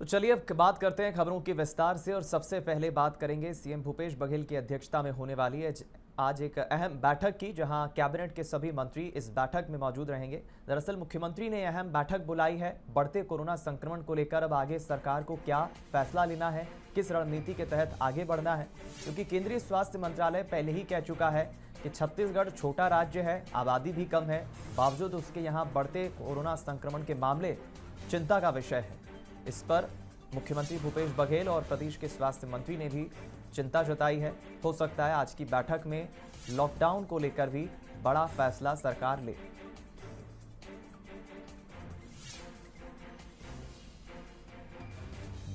तो चलिए अब बात करते हैं खबरों की विस्तार से और सबसे पहले बात करेंगे सीएम भूपेश बघेल की अध्यक्षता में होने वाली है आज एक अहम बैठक की, जहां कैबिनेट के सभी मंत्री इस बैठक में मौजूद रहेंगे। दरअसल मुख्यमंत्री ने अहम बैठक बुलाई है बढ़ते कोरोना संक्रमण को लेकर। अब आगे सरकार को क्या फैसला लेना है, किस रणनीति के तहत आगे बढ़ना है, क्योंकि केंद्रीय स्वास्थ्य मंत्रालय पहले ही कह चुका है कि छत्तीसगढ़ छोटा राज्य है, आबादी भी कम है, बावजूद उसके यहाँ बढ़ते कोरोना संक्रमण के मामले चिंता का विषय है। इस पर मुख्यमंत्री भूपेश बघेल और प्रदेश के स्वास्थ्य मंत्री ने भी चिंता जताई है। हो सकता है आज की बैठक में लॉकडाउन को लेकर भी बड़ा फैसला सरकार ले।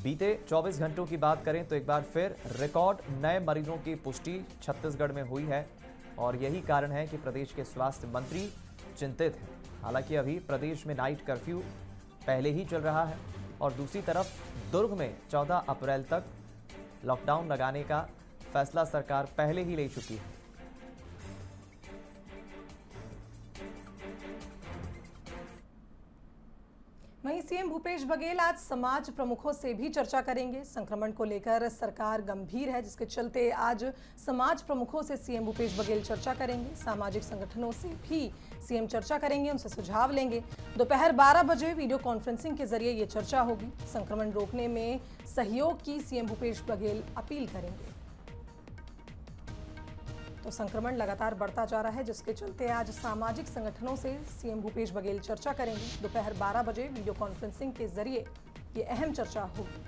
बीते 24 घंटों की बात करें तो एक बार फिर रिकॉर्ड नए मरीजों की पुष्टि छत्तीसगढ़ में हुई है और यही कारण है कि प्रदेश के स्वास्थ्य मंत्री चिंतित हैं। हालांकि अभी प्रदेश में नाइट कर्फ्यू पहले ही चल रहा है और दूसरी तरफ दुर्ग में 14 अप्रैल तक लॉकडाउन लगाने का फैसला सरकार पहले ही ले चुकी है। वहीं सीएम भूपेश बघेल आज समाज प्रमुखों से भी चर्चा करेंगे। संक्रमण को लेकर सरकार गंभीर है, जिसके चलते आज समाज प्रमुखों से सीएम भूपेश बघेल चर्चा करेंगे। सामाजिक संगठनों से भी सीएम चर्चा करेंगे, उनसे सुझाव लेंगे। दोपहर 12 बजे वीडियो कॉन्फ्रेंसिंग के जरिए ये चर्चा होगी। संक्रमण रोकने में सहयोग की सीएम भूपेश बघेल अपील करेंगे। तो संक्रमण लगातार बढ़ता जा रहा है, जिसके चलते आज सामाजिक संगठनों से सीएम भूपेश बघेल चर्चा करेंगे। दोपहर 12 बजे वीडियो कॉन्फ्रेंसिंग के जरिए ये अहम चर्चा होगी।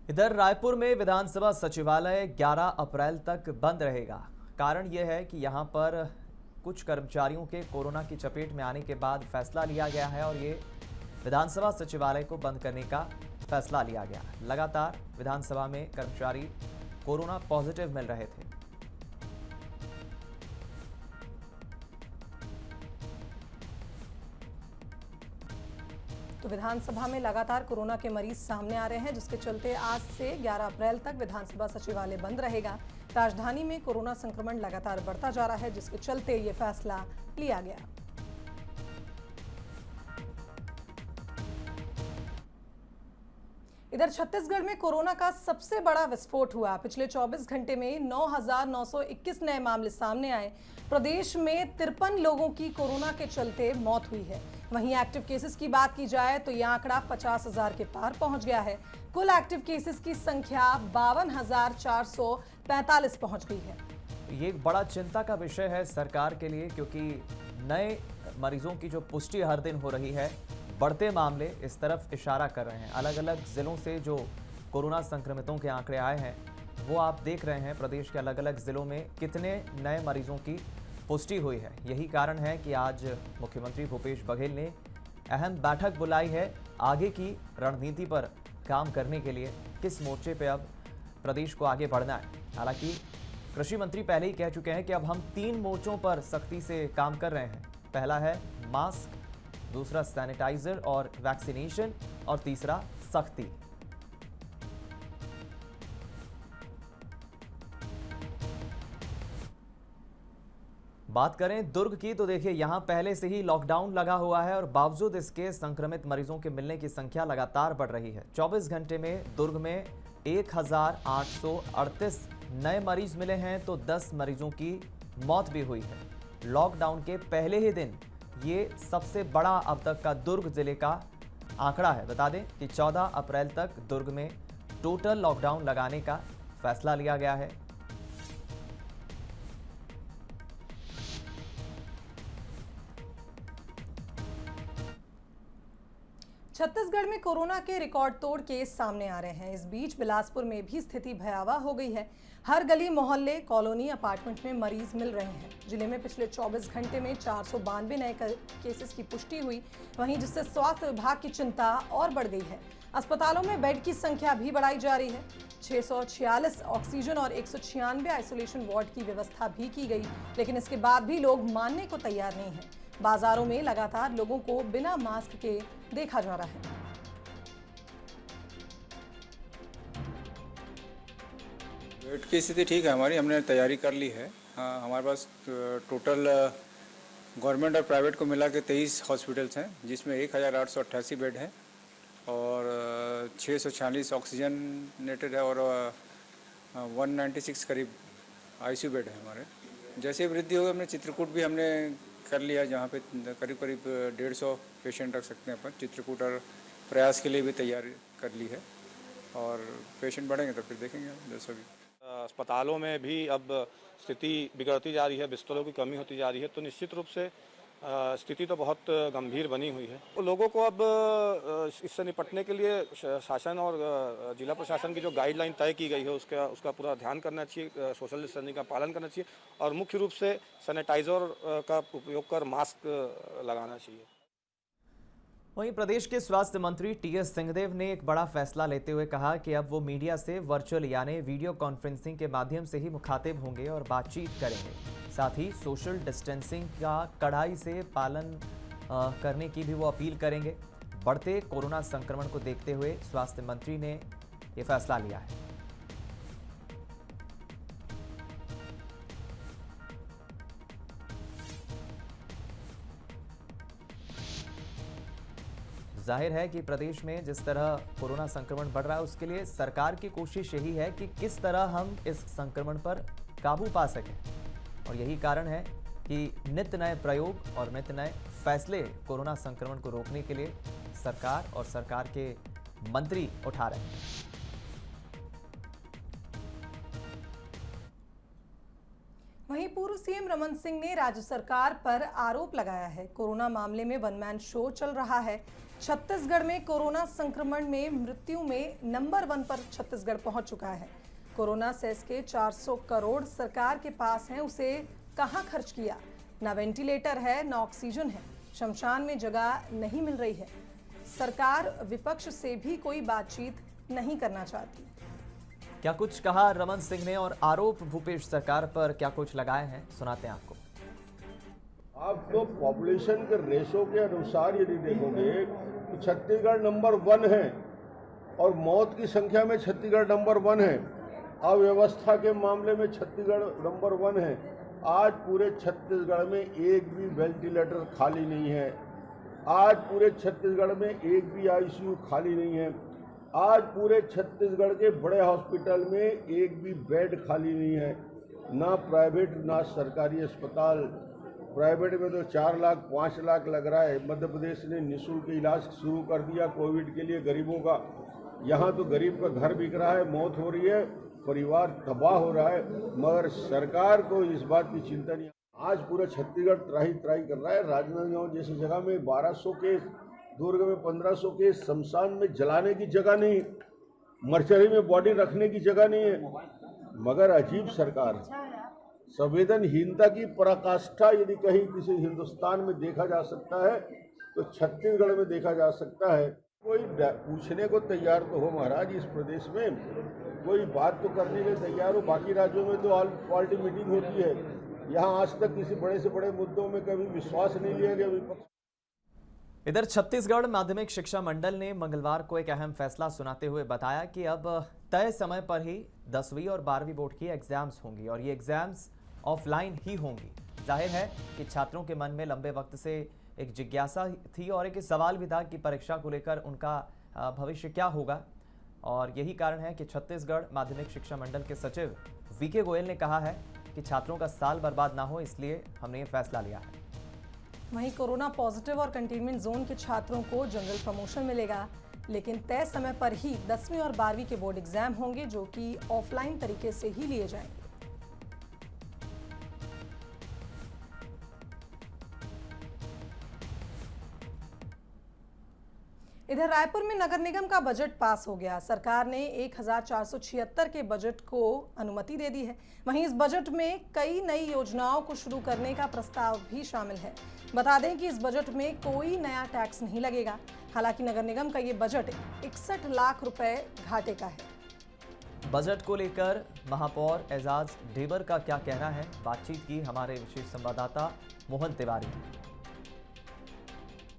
इधर रायपुर में विधानसभा सचिवालय 11 अप्रैल तक बंद रहेगा। कारण यह है कि यहां पर कुछ कर्मचारियों के कोरोना की चपेट में आने के बाद फैसला लिया गया है और ये विधानसभा सचिवालय को बंद करने का फैसला लिया गया। लगातार विधानसभा में कर्मचारी कोरोना पॉजिटिव मिल रहे थे। तो विधानसभा में लगातार कोरोना के मरीज सामने आ रहे हैं, जिसके चलते आज से 11 अप्रैल तक विधानसभा सचिवालय बंद रहेगा। राजधानी में कोरोना संक्रमण लगातार बढ़ता जा रहा है, जिसके चलते ये फैसला लिया गया। इधर छत्तीसगढ़ में कोरोना का सबसे बड़ा विस्फोट हुआ। पिछले 24 घंटे में 9,921 नए मामले सामने आए। प्रदेश में 53 लोगों की कोरोना के चलते मौत हुई है। वहीं एक्टिव केसेस की बात की जाए तो यह आंकड़ा 50,000 के पार पहुंच गया है। कुल एक्टिव केसेस की संख्या 52,445 पहुंच गई है। ये एक बड़ा चिंता का विषय है सरकार के लिए, क्योंकि नए मरीजों की जो पुष्टि हर दिन हो रही है, बढ़ते मामले इस तरफ इशारा कर रहे हैं। अलग अलग जिलों से जो कोरोना संक्रमितों के आंकड़े आए हैं वो आप देख रहे हैं। प्रदेश के अलग अलग जिलों में कितने नए मरीजों की पुष्टि हुई है। यही कारण है कि आज मुख्यमंत्री भूपेश बघेल ने अहम बैठक बुलाई है आगे की रणनीति पर काम करने के लिए, किस मोर्चे पे अब प्रदेश को आगे बढ़ना है। हालांकि कृषि मंत्री पहले ही कह चुके हैं कि अब हम 3 मोर्चों पर सख्ती से काम कर रहे हैं। पहला है मास्क, दूसरा सैनिटाइजर और वैक्सीनेशन और तीसरा सख्ती। बात करें दुर्ग की तो देखिए यहां पहले से ही लॉकडाउन लगा हुआ है और बावजूद इसके संक्रमित मरीजों के मिलने की संख्या लगातार बढ़ रही है। 24 घंटे में दुर्ग में 1,838 नए मरीज मिले हैं तो 10 मरीजों की मौत भी हुई है। लॉकडाउन के पहले ही दिन ये सबसे बड़ा अब तक का दुर्ग जिले का आंकड़ा है। बता दें कि 14 अप्रैल तक दुर्ग में टोटल लॉकडाउन लगाने का फैसला लिया गया है। छत्तीसगढ़ में कोरोना के रिकॉर्ड तोड़ केस सामने आ रहे हैं। इस बीच बिलासपुर में भी स्थिति भयावह हो गई है। हर गली, मोहल्ले, कॉलोनी, अपार्टमेंट में मरीज मिल रहे हैं। जिले में पिछले 24 घंटे में 492 नए केसेस की पुष्टि हुई, वहीं जिससे स्वास्थ्य विभाग की चिंता और बढ़ गई है। अस्पतालों में बेड की संख्या भी बढ़ाई जा रही है। 646 ऑक्सीजन और 196 आइसोलेशन वार्ड की व्यवस्था भी की गई, लेकिन इसके बाद भी लोग मानने को तैयार नहीं है। बाजारों में लगातार लोगों को बिना मास्क के देखा जा रहा है। बेड की स्थिति ठीक है हमारी, हमने तैयारी कर ली है। हाँ, हमारे पास टोटल गवर्नमेंट और प्राइवेट को मिला के 23 हॉस्पिटल्स हैं, जिसमें 1888 बेड हैं और 646 ऑक्सीजनेटेड है और 196 करीब आईसीयू बेड है हमारे। जैसे वृद्धि होगी हमने चित्रकूट भी हमने कर लिया, जहाँ पे करीब करीब 150 पेशेंट रख सकते हैं अपन। चित्रकूट और प्रयास के लिए भी तैयारी कर ली है और पेशेंट बढ़ेंगे तो फिर देखेंगे जैसा भी। अस्पतालों में भी अब स्थिति बिगड़ती जा रही है, बिस्तरों की कमी होती जा रही है, तो निश्चित रूप से स्थिति तो बहुत गंभीर बनी हुई है। तो लोगों को अब इससे निपटने के लिए शासन और जिला प्रशासन की जो गाइडलाइन तय की गई है उसका पूरा ध्यान करना चाहिए, सोशल डिस्टेंसिंग का पालन करना चाहिए और मुख्य रूप से सैनिटाइजर का उपयोग कर मास्क लगाना चाहिए। वहीं प्रदेश के स्वास्थ्य मंत्री टीएस सिंहदेव ने एक बड़ा फैसला लेते हुए कहा कि अब वो मीडिया से वर्चुअल यानी वीडियो कॉन्फ्रेंसिंग के माध्यम से ही मुखातिब होंगे और बातचीत करेंगे। साथ ही सोशल डिस्टेंसिंग का कड़ाई से पालन करने की भी वो अपील करेंगे। बढ़ते कोरोना संक्रमण को देखते हुए स्वास्थ्य मंत्री ने ये फैसला लिया है। जाहिर है कि प्रदेश में जिस तरह कोरोना संक्रमण बढ़ रहा है उसके लिए सरकार की कोशिश यही है कि किस तरह हम इस संक्रमण पर काबू पा सकें और यही कारण है कि नित्य नए प्रयोग और नित्य नए फैसले कोरोना संक्रमण को रोकने के लिए सरकार और सरकार के मंत्री उठा रहे हैं। वहीं पूर्व सीएम रमन सिंह ने राज्य सरकार पर आरोप लगाया है, कोरोना मामले में वन मैन शो चल रहा है। छत्तीसगढ़ में कोरोना संक्रमण में मृत्यु में नंबर 1 पर छत्तीसगढ़ पहुंच चुका है। कोरोना सेस के 400 करोड़ सरकार के पास हैं, उसे कहां खर्च किया? ना वेंटिलेटर है, ना ऑक्सीजन है, शमशान में जगह नहीं मिल रही है। सरकार विपक्ष से भी कोई बातचीत नहीं करना चाहती। क्या कुछ कहा रमन सिंह ने और आरोप भूपेश सरकार पर क्या कुछ लगाए हैं, सुनाते हैं आपको। आप तो पॉपुलेशन के रेशो के अनुसार यदि देखोगे तो छत्तीसगढ़ नंबर 1 है और मौत की संख्या में छत्तीसगढ़ नंबर 1 है। अव्यवस्था के मामले में छत्तीसगढ़ नंबर 1 है। आज पूरे छत्तीसगढ़ में एक भी वेंटिलेटर खाली नहीं है। आज पूरे छत्तीसगढ़ में एक भी आईसीयू खाली नहीं है। आज पूरे छत्तीसगढ़ के बड़े हॉस्पिटल में एक भी बेड खाली नहीं है। ना प्राइवेट ना सरकारी अस्पताल। प्राइवेट में तो 4 लाख 5 लाख लग रहा है। मध्य प्रदेश ने निःशुल्क इलाज शुरू कर दिया कोविड के लिए गरीबों का। यहाँ तो गरीब का घर बिक रहा है, मौत हो रही है, परिवार तबाह हो रहा है, मगर सरकार को इस बात की चिंता नहीं। आज पूरा छत्तीसगढ़ त्राही कर रहा है। राजनांदगांव जैसी जगह में 1200 केस, दुर्ग में 1500 केस, शमशान में जलाने की जगह नहीं, मर्चरी में बॉडी रखने की जगह नहीं है। मगर अजीब सरकार है। संवेदनहीनता की पराकाष्ठा यदि कहीं किसी हिंदुस्तान में देखा जा सकता है तो छत्तीसगढ़ में देखा जा सकता है। कोई पूछने को तैयार तो हो महाराज, इस प्रदेश में कोई बात तो करने के लिए तैयार हो। बाकी राज्यों में तो ऑल पार्टी मीटिंग होती है, यहाँ आज तक किसी बड़े से बड़े मुद्दों में कभी विश्वास नहीं लिया गया विपक्ष। इधर छत्तीसगढ़ माध्यमिक शिक्षा मंडल ने मंगलवार को एक अहम फैसला सुनाते हुए बताया कि अब तय समय पर ही 10वीं और 12वीं बोर्ड की एग्जाम्स होंगी और ये एग्जाम्स ऑफलाइन ही होंगी। जाहिर है कि छात्रों के मन में लंबे वक्त से एक जिज्ञासा थी और एक सवाल भी था कि परीक्षा को लेकर उनका भविष्य क्या होगा और यही कारण है कि छत्तीसगढ़ माध्यमिक शिक्षा मंडल के सचिव वीके गोयल ने कहा है कि छात्रों का साल बर्बाद ना हो, इसलिए हमने ये फैसला लिया है। वहीं कोरोना पॉजिटिव और कंटेनमेंट जोन के छात्रों को जनरल प्रमोशन मिलेगा, लेकिन तय समय पर ही 10वीं और 12वीं के बोर्ड एग्जाम होंगे जो कि ऑफलाइन तरीके से ही लिए जाएंगे। इधर रायपुर में नगर निगम का बजट पास हो गया। सरकार ने 1476 के बजट को अनुमति दे दी है। वहीं इस बजट में कई नई योजनाओं को शुरू करने का प्रस्ताव भी शामिल है। बता दें कि इस बजट में कोई नया टैक्स नहीं लगेगा। हालांकि नगर निगम का ये बजट 61 लाख रुपए घाटे का है। बजट को लेकर महापौर एजाज ढेबर का क्या कहना है, बातचीत की हमारे विशेष संवाददाता मोहन तिवारी।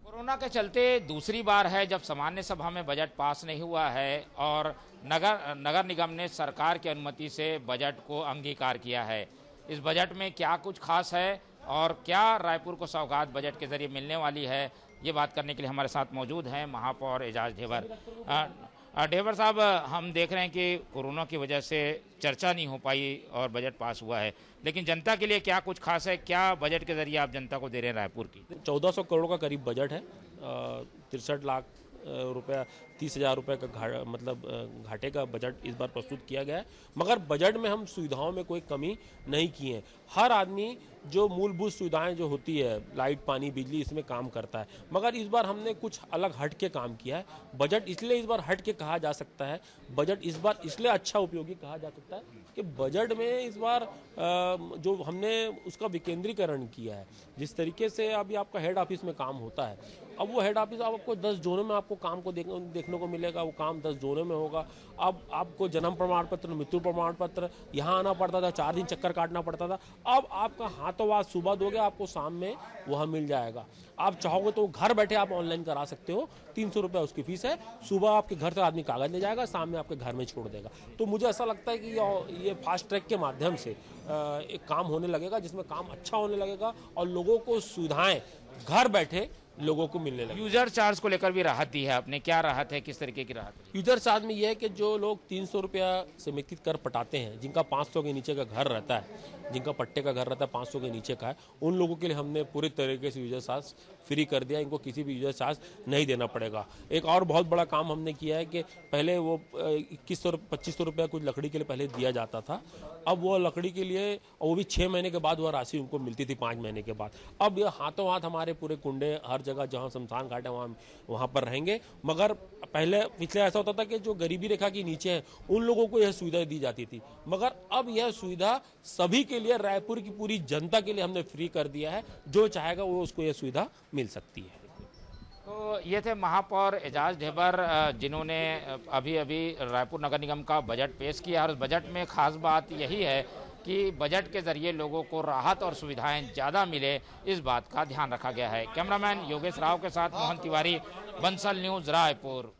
कोरोना के चलते दूसरी बार है जब सामान्य सभा में बजट पास नहीं हुआ है और नगर निगम ने सरकार की अनुमति से बजट को अंगीकार किया है। इस बजट में क्या कुछ खास है और क्या रायपुर को सौगात बजट के जरिए मिलने वाली है, ये बात करने के लिए हमारे साथ मौजूद हैं महापौर एजाज ढेबर। ढेबर साहब, हम देख रहे हैं कि कोरोना की वजह से चर्चा नहीं हो पाई और बजट पास हुआ है, लेकिन जनता के लिए क्या कुछ खास है? क्या बजट के जरिए आप जनता को दे रहे हैं रायपुर की? 1400 करोड़ का करीब बजट है। 63 लाख रुपया, 30,000 रुपये का घाटे का बजट इस बार प्रस्तुत किया गया है। मगर बजट में हम सुविधाओं में कोई कमी नहीं की है। हर आदमी जो मूलभूत सुविधाएं जो होती है, लाइट, पानी, बिजली, इसमें काम करता है। मगर इस बार हमने कुछ अलग हट के काम किया है। बजट इसलिए इस बार हट के कहा जा सकता है, बजट इस बार इसलिए अच्छा उपयोगी कहा जा सकता है कि बजट में इस बार जो हमने उसका विकेंद्रीकरण किया है। जिस तरीके से अभी आपका हेड ऑफिस में काम होता है, अब वो हेड ऑफिस आपको 10 जोनों में आपको काम को देखने को मिलेगा। वो काम 10 जोनों में होगा। अब आपको जन्म प्रमाण पत्र, मृत्यु प्रमाण पत्र, यहाँ आना पड़ता था, 4 दिन चक्कर काटना पड़ता था। अब आपका हाथों हाथ सुबह दोगे, आपको शाम में वहाँ मिल जाएगा। आप चाहोगे तो घर बैठे आप ऑनलाइन करा सकते हो। 300 रुपये उसकी फीस है। सुबह आपके घर से आदमी कागज ले जाएगा, शाम में आपके घर में छोड़ देगा। तो मुझे ऐसा लगता है कि ये फास्ट ट्रैक के माध्यम से एक काम होने लगेगा, जिसमें काम अच्छा होने लगेगा और लोगों को सुविधाएं घर बैठे लोगों को मिलने लगे। यूजर चार्ज को लेकर भी राहत दी है आपने, क्या राहत है, किस तरीके की राहत? यूजर चार्ज में यह है कि जो लोग 300 रुपया समेकित कर पटाते हैं, जिनका 500 के नीचे का घर रहता है, जिनका पट्टे का घर रहता है 500 के नीचे का है, उन लोगों के लिए हमने पूरी तरीके से यूजर चार्ज फ्री कर दिया। इनको किसी भी यूजर चार्ज नहीं देना पड़ेगा। एक और बहुत बड़ा काम हमने किया है कि पहले वो 2100-2500 रुपया कुछ लकड़ी के लिए पहले दिया जाता था। अब वो लकड़ी के लिए, वो भी 6 महीने के बाद वह राशि उनको मिलती थी, 5 महीने के बाद। अब ये हाथों हाथ हमारे पूरे कुंडे हर जगह जहाँ शमशान घाट है वहाँ पर रहेंगे। मगर पिछले ऐसा होता था कि जो गरीबी रेखा के नीचे है उन लोगों को यह सुविधा दी जाती थी। मगर अब यह सुविधा सभी के लिए, रायपुर की पूरी जनता के लिए हमने फ्री कर दिया है। जो चाहेगा वो उसको यह सुविधा मिल सकती है। तो ये थे महापौर एजाज ढेबर, जिन्होंने अभी रायपुर नगर निगम का बजट पेश किया। और उस बजट में खास बात यही है कि बजट के जरिए लोगों को राहत और सुविधाएं ज़्यादा मिले, इस बात का ध्यान रखा गया है। कैमरामैन योगेश राव के साथ मोहन तिवारी, बंसल न्यूज़, रायपुर।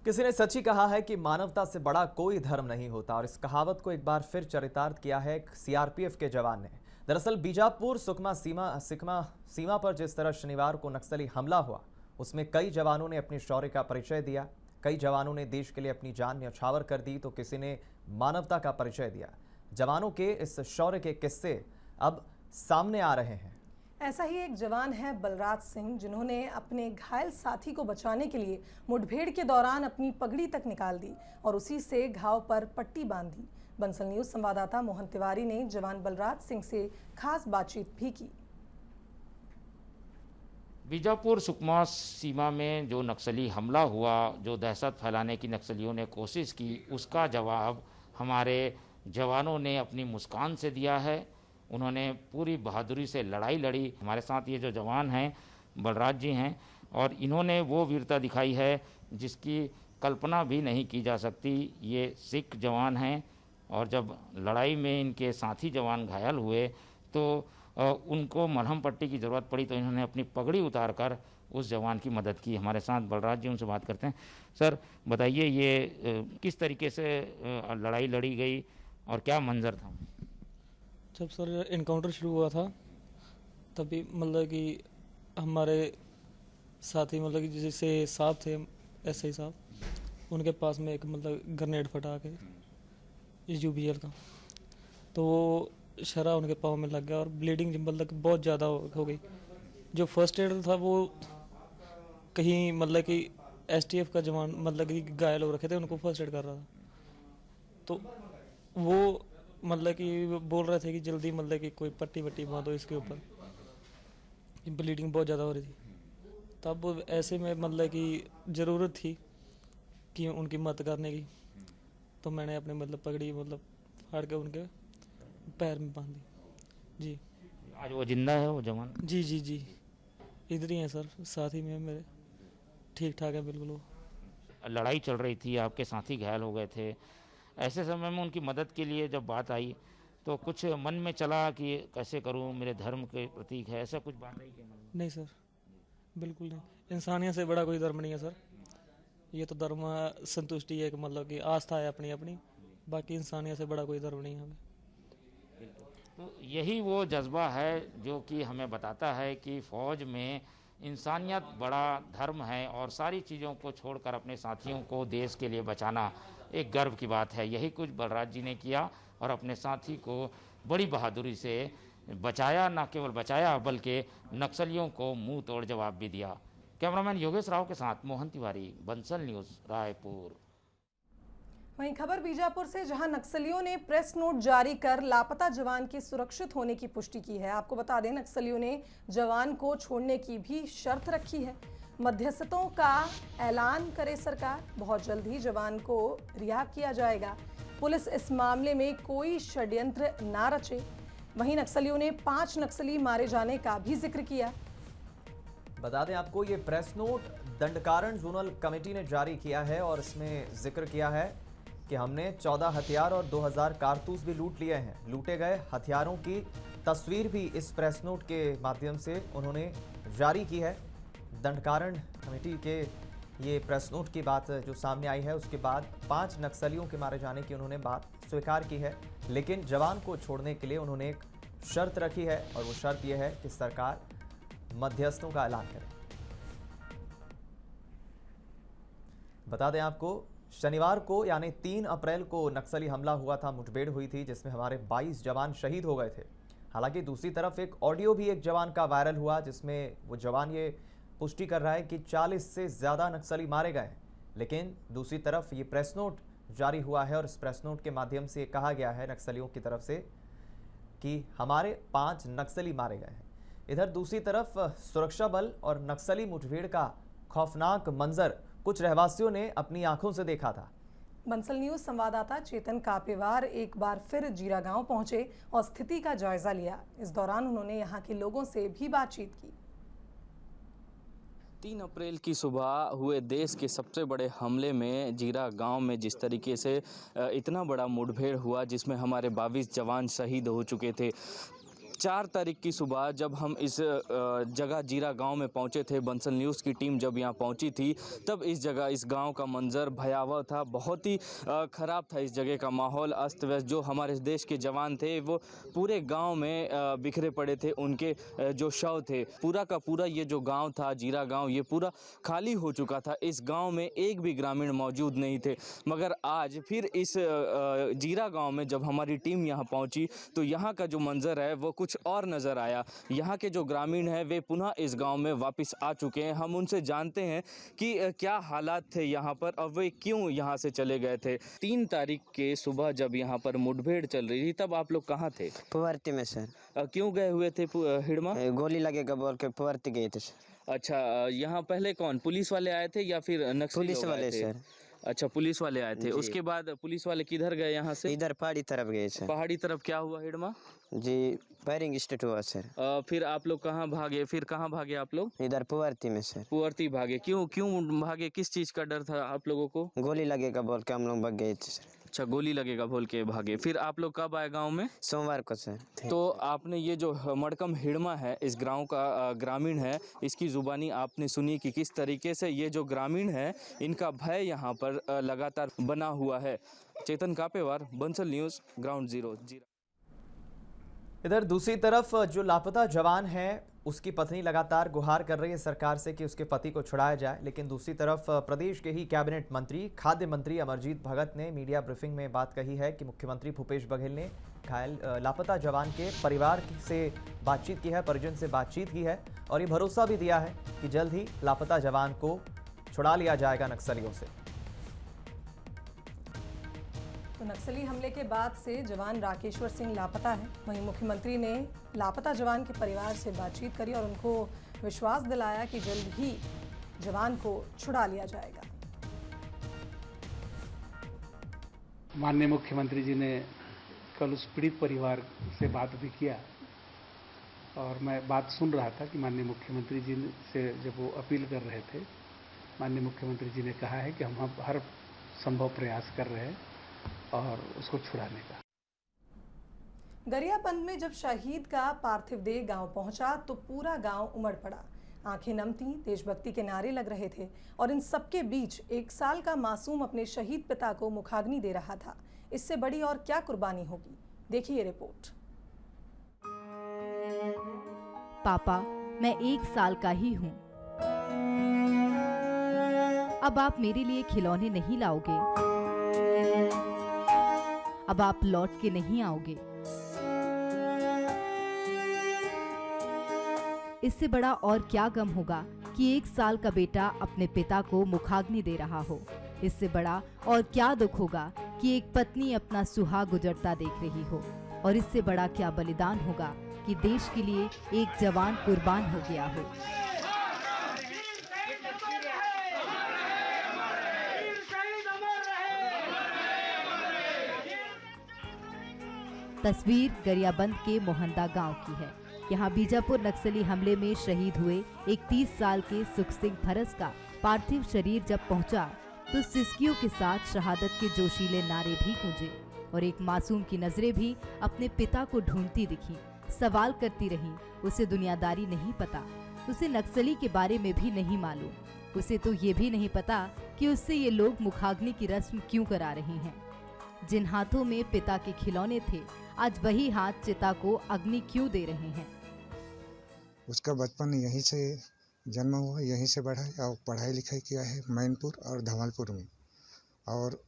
किसी ने सच ही कहा है कि मानवता से बड़ा कोई धर्म नहीं होता, और इस कहावत को एक बार फिर चरितार्थ किया है सीआरपीएफ के जवान ने। दरअसल बीजापुर सुकमा सीमा पर जिस तरह शनिवार को नक्सली हमला हुआ, उसमें कई जवानों ने अपने शौर्य का परिचय दिया। कई जवानों ने देश के लिए अपनी जान न्यौछावर कर दी, तो किसी ने मानवता का परिचय दिया। जवानों के इस शौर्य के किस्से अब सामने आ रहे हैं। ऐसा ही एक जवान है बलराज सिंह, जिन्होंने अपने घायल साथी को बचाने के लिए मुठभेड़ के दौरान अपनी पगड़ी तक निकाल दी और उसी से घाव पर पट्टी बांध दी। बंसल न्यूज़ संवाददाता मोहन तिवारी ने जवान बलराज सिंह से खास बातचीत भी की। बीजापुर सुकमा सीमा में जो नक्सली हमला हुआ, जो दहशत फैलाने की नक्सलियों ने कोशिश की, उसका जवाब हमारे जवानों ने अपनी मुस्कान से दिया है। उन्होंने पूरी बहादुरी से लड़ाई लड़ी। हमारे साथ ये जो जवान हैं बलराज जी हैं, और इन्होंने वो वीरता दिखाई है जिसकी कल्पना भी नहीं की जा सकती। ये सिख जवान हैं, और जब लड़ाई में इनके साथी जवान घायल हुए तो उनको मलहम पट्टी की ज़रूरत पड़ी, तो इन्होंने अपनी पगड़ी उतारकर उस जवान की मदद की। हमारे साथ बलराज जी, उनसे बात करते हैं। सर बताइए, ये किस तरीके से लड़ाई लड़ी गई और क्या मंजर था? जब सर इनकाउंटर शुरू हुआ था, तभी मतलब कि हमारे साथी मतलब कि जैसे साहब थे, एसआई साहब, उनके पास में एक मतलब ग्रेनेड फटा के यूबीएल का, तो वो शरा उनके पाँव में लग गया और ब्लीडिंग मतलब कि बहुत ज़्यादा हो गई। जो फर्स्ट एड था वो कहीं मतलब कि एसटीएफ का जवान मतलब कि घायल हो रखे थे, उनको फर्स्ट एड कर रहा था। तो वो मतलब कि बोल रहे थे कि जल्दी मतलब कि कोई पट्टी वट्टी बांधो इसके ऊपर, ब्लीडिंग बहुत ज़्यादा हो रही थी। तब ऐसे में मतलब कि ज़रूरत थी कि उनकी मदद करने की, तो मैंने अपने मतलब पगड़ी मतलब फाड़ के उनके पैर में बांध दी। जी, आज वो जिंदा है वो जवान? जी जी जी, इधर ही हैं सर, साथ ही में मेरे, ठीक ठाक है बिल्कुल। वो लड़ाई चल रही थी, आपके साथी घायल हो गए थे, ऐसे समय में उनकी मदद के लिए जब बात आई तो कुछ मन में चला कि कैसे करूं, मेरे धर्म के प्रतीक है, ऐसा कुछ बात आई क्या मन में? नहीं सर, बिल्कुल नहीं। इंसानियत से बड़ा कोई धर्म नहीं है सर। ये तो धर्म संतुष्टि है, मतलब कि आस्था है अपनी अपनी, बाकी इंसानियत से बड़ा कोई धर्म नहीं है हमें। तो यही वो जज्बा है जो कि हमें बताता है कि फ़ौज में इंसानियत बड़ा धर्म है और सारी चीज़ों को छोड़कर अपने साथियों को देश के लिए बचाना एक गर्व की बात है। यही कुछ बलराज जी ने किया और अपने साथी को बड़ी बहादुरी से बचाया, न केवल बचाया बल्कि नक्सलियों को मुंह तोड़ जवाब भी दिया। कैमरामैन योगेश राव के साथ मोहन तिवारी, बंसल न्यूज़, रायपुर। वहीं खबर बीजापुर से, जहां नक्सलियों ने प्रेस नोट जारी कर लापता जवान के सुरक्षित होने की पुष्टि की है। आपको बता दें, नक्सलियों ने जवान को छोड़ने की भी शर्त रखी है। मध्यस्थों का ऐलान करे सरकार, बहुत जल्द ही जवान को रिहा किया जाएगा। पुलिस इस मामले में कोई षड्यंत्र ना रचे। वहीं नक्सलियों ने 5 नक्सली मारे जाने का भी जिक्र किया। बता दें आपको, ये press note Dandakaranya zonal committee ने जारी किया है और इसमें जिक्र किया है कि हमने 14 हथियार और 2000 कारतूस भी लूट लिए हैं। लूटे गए हथियारों की तस्वीर भी इस प्रेस नोट के माध्यम से उन्होंने जारी की है। दंडकारण कमेटी के ये प्रेस नोट की बात जो सामने आई है, उसके बाद 5 नक्सलियों के मारे जाने की उन्होंने बात स्वीकार की है, लेकिन जवान को छोड़ने के लिए उन्होंने एक शर्त रखी है और वो शर्त यह है कि सरकार मध्यस्थों का ऐलान करे। बता दें आपको, शनिवार को यानी 3 अप्रैल को नक्सली हमला हुआ था, मुठभेड़ हुई थी जिसमें हमारे 22 जवान शहीद हो गए थे। हालांकि दूसरी तरफ एक ऑडियो भी एक जवान का वायरल हुआ जिसमें वो जवान ये पुष्टि कर रहा है कि 40 से ज़्यादा नक्सली मारे गए। लेकिन दूसरी तरफ ये प्रेस नोट जारी हुआ है और इस प्रेस नोट के माध्यम से कहा गया है नक्सलियों की तरफ से कि हमारे 5 नक्सली मारे गए हैं। इधर दूसरी तरफ सुरक्षा बल और नक्सली मुठभेड़ का खौफनाक मंजर कुछ रहवासियों ने अपनी आंखों से देखा था। बंसल न्यूज संवाददाता चेतन कापेवार एक बार फिर जीरा गांव पहुंचे और स्थिति का जायजा लिया। इस दौरान उन्होंने यहां के लोगों से भी बातचीत की। 3 अप्रैल की सुबह हुए देश के सबसे बड़े हमले में जीरा गांव में जिस तरीके से इतना बड़ा मुठभेड़ हुआ जिसमें हमारे 22 जवान शहीद हो चुके थे। 4 तारीख की सुबह जब हम इस जगह जीरा गांव में पहुंचे थे, बंसल न्यूज़ की टीम जब यहां पहुंची थी, तब इस जगह इस गांव का मंजर भयावह था। बहुत ही ख़राब था इस जगह का माहौल, अस्त व्यस्त। जो हमारे देश के जवान थे वो पूरे गांव में बिखरे पड़े थे, उनके जो शव थे। पूरा का पूरा ये जो गांव था, जीरा गांव, ये पूरा खाली हो चुका था। इस गांव में एक भी ग्रामीण मौजूद नहीं थे। मगर आज फिर इस जीरा गाँव में जब हमारी टीम यहाँ पहुँची तो यहाँ का जो मंजर है वो कुछ और नज़र आया। यहाँ के जो ग्रामीण हैं वे पुनः इस गांव में वापस आ चुके हैं। हम उनसे जानते हैं कि क्या हालात थे यहाँ पर और वे क्यों यहाँ से चले गए थे। 3 तारीख के सुबह जब यहाँ पर मुठभेड़ चल रही थी तब आप लोग कहाँ थे? पुवर्ती में सर। क्यों गए हुए थे हिड़मा? गोली लगेगा बोल के पुवर्ती गए थे सर। अच्छा, यहाँ पहले कौन, पुलिस वाले आए थे या फिर नक्सली? पुलिस वाले सर। अच्छा, पुलिस वाले आए थे। उसके बाद पुलिस वाले किधर गए यहाँ से? इधर पहाड़ी तरफ गए सर। पहाड़ी तरफ क्या हुआ हिड़मा जी? फायरिंग स्टार्ट हुआ सर। फिर आप लोग कहाँ भागे? फिर कहाँ भागे आप लोग? इधर पुवर्ती में सर। पुवर्ती भागे। क्यों भागे? किस चीज का डर था आप लोगों को? गोली लगेगा बोल के हम लोग भाग गए थे सर। अच्छा, गोली लगेगा बोल के भागे। फिर आप लोग कब आए गांव में? सोमवार को सर। तो आपने ये जो मड़कम हिड़मा है, इस गांव का ग्रामीण है, इसकी जुबानी आपने सुनी कि किस तरीके से ये जो ग्रामीण है इनका भय यहाँ पर लगातार बना हुआ है। चेतन कापेवार, बंसल न्यूज़, ग्राउंड जीरो, जीरा। इधर दूसरी तरफ जो लापता जवान है उसकी पत्नी लगातार गुहार कर रही है सरकार से कि उसके पति को छुड़ाया जाए। लेकिन दूसरी तरफ प्रदेश के ही कैबिनेट मंत्री, खाद्य मंत्री अमरजीत भगत ने मीडिया ब्रीफिंग में बात कही है कि मुख्यमंत्री भूपेश बघेल ने घायल लापता जवान के परिवार से बातचीत की है, परिजन से बातचीत की है और ये भरोसा भी दिया है कि जल्द ही लापता जवान को छुड़ा लिया जाएगा नक्सलियों से। तो नक्सली हमले के बाद से जवान राकेश्वर सिंह लापता है। वहीं मुख्यमंत्री ने लापता जवान के परिवार से बातचीत करी और उनको विश्वास दिलाया कि जल्द ही जवान को छुड़ा लिया जाएगा। माननीय मुख्यमंत्री जी ने कल उस पीड़ित परिवार से बात भी किया और मैं बात सुन रहा था कि माननीय मुख्यमंत्री जी से जब वो अपील कर रहे थे, माननीय मुख्यमंत्री जी ने कहा है कि हम हर संभव प्रयास कर रहे हैं और उसको छुड़ाने का। गरियाबंद में जब शहीद का पार्थिव देह गांव पहुंचा तो पूरा गांव उमड़ पड़ा। आंखें नम थीं, देशभक्ति के नारे लग रहे थे और इन सबके बीच 1 साल का मासूम अपने शहीद पिता को मुखाग्नि दे रहा था। इससे बड़ी और क्या कुर्बानी होगी, देखिए रिपोर्ट। पापा, मैं 1 साल का ही हूँ। अब आप मेरे लिए खिलौने नहीं लाओगे, अब आप लौट के नहीं आओगे। इससे बड़ा और क्या गम होगा कि 1 साल का बेटा अपने पिता को मुखाग्नि दे रहा हो। इससे बड़ा और क्या दुख होगा कि एक पत्नी अपना सुहाग गुजरता देख रही हो। और इससे बड़ा क्या बलिदान होगा कि देश के लिए एक जवान कुर्बान हो गया हो। तस्वीर गरियाबंद के मोहंदा गांव की है। यहाँ बीजापुर नक्सली हमले में शहीद हुए एक 30 साल के सुख सिंह फरस का पार्थिव शरीर जब पहुंचा तो सिसकियों के साथ शहादत के जोशीले नारे भी गूंजे और एक मासूम की नजरें भी अपने पिता को ढूंढती दिखी, सवाल करती रही। उसे दुनियादारी नहीं पता, उसे नक्सली के बारे में भी नहीं मालूम, उसे तो ये भी नहीं पता कि उससे ये लोग मुखाग्नि की रस्म क्यों करा रहे हैं। जिन हाथों में पिता के खिलौने थे, आज वही हाथ चिता को अग्नि क्यों दे रहे हैं। उसका बचपन यहीं से जन्म हुआ, यहीं से बढ़ा और पढ़ाई लिखाई किया है मैनपुर और धमालपुर में। और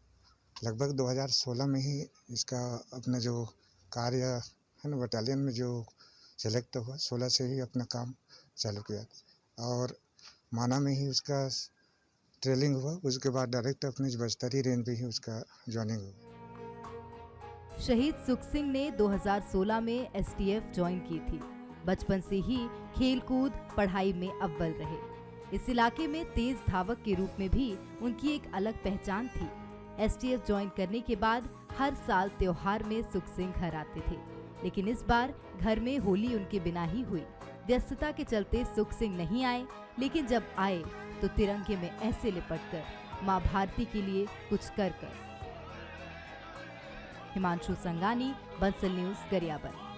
लगभग 2016 में ही इसका अपना जो कार्य है ना बटालियन में जो सेलेक्ट हुआ, 16 से ही अपना काम चालू किया और माना में ही उसका ट्रेनिंग हुआ। उसके बाद डायरेक्ट अपनी बस्तरी रेंज पे ही उसका ज्वाइनिंग हुआ। शहीद सुख सिंह ने 2016 में STF ज्वाइन की थी। बचपन से ही खेलकूद पढ़ाई में अव्वल रहे। इस इलाके में तेज धावक के रूप में भी उनकी एक अलग पहचान थी। STF ज्वाइन करने के बाद हर साल त्योहार में सुख सिंह घर आते थे, लेकिन इस बार घर में होली उनके बिना ही हुई। व्यस्तता के चलते सुख सिंह नहीं आए, लेकिन जब आए तो तिरंगे में ऐसे लिपटकर मां भारती के लिए कुछ कर। हिमांशु संगानी, बंसल न्यूज, गरियाबंद।